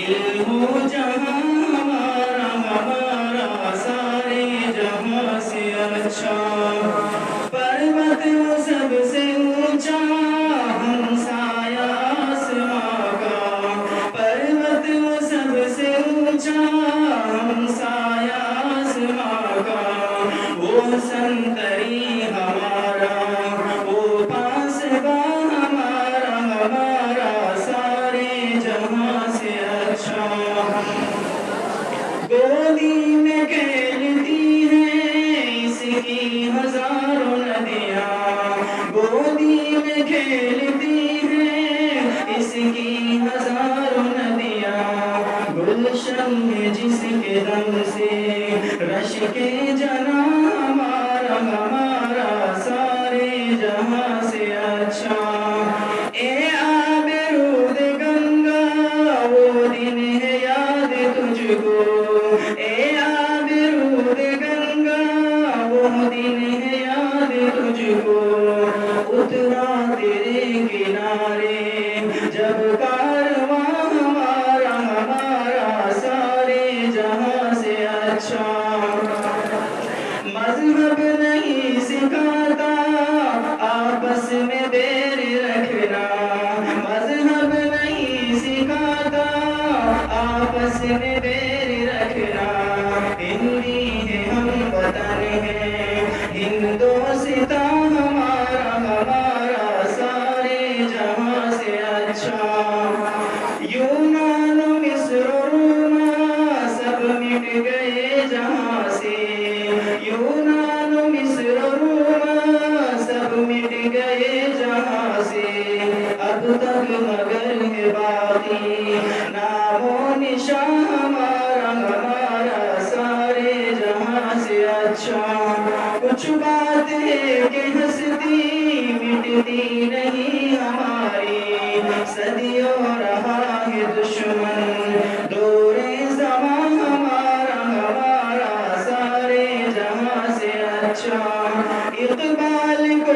دل ہو جہاں ہمارا ہمارا سارے جہاں سے اچھا، پروت وہ سب سے اونچا ہمسایہ آسماں کا، پروت وہ سب سے اونچا ہمسایہ آسماں کا، وہ سنتری ہمارا وہ پاسباں ہمارا ہمارا سارے جہاں سے اچھا، گودی میں کھیلتی ہیں اس کی ہزاروں ندیاں، گودی میں کھیلتی ہیں اس کی ہزاروں ندیاں، گلشن ہے جس کے دم سے رش کے جنا ہمارا ہمارا سارے جہاں سے اچھا، اے آب رود گنگا وہ دن ہے یاد تجھ کو، اے آب رود گنگا وہ دن ہے یاد تجھ کو، اترا تیرے کنارے جب کارواں ہمارا ہمارا سارے جہاں سے اچھا، مذہب نہیں سکھاتا آپس میں بیر رکھنا، مذہب نہیں سکھاتا آپس میں بیر رکھنا، ہندی ہے ہم وطن ہے ہندوستاں ہمارا ہمارا سارے جہاں سے اچھا، یونان و مصر و روما سب مٹ گئے جہاں سے، یونان و مصر و روما سب مٹ گئے جہاں سے، اب تک مگر ہے باقی نام و نشاں ہمارا ہمارا سارے جہاں سے اچھا، کچھ بات ہے کہ ہستی مٹتی نہیں ہماری، صدیوں رہا ہے دشمن دور زمان ہمارا ہمارا سارے جہاں سے اچھا، اقبال کو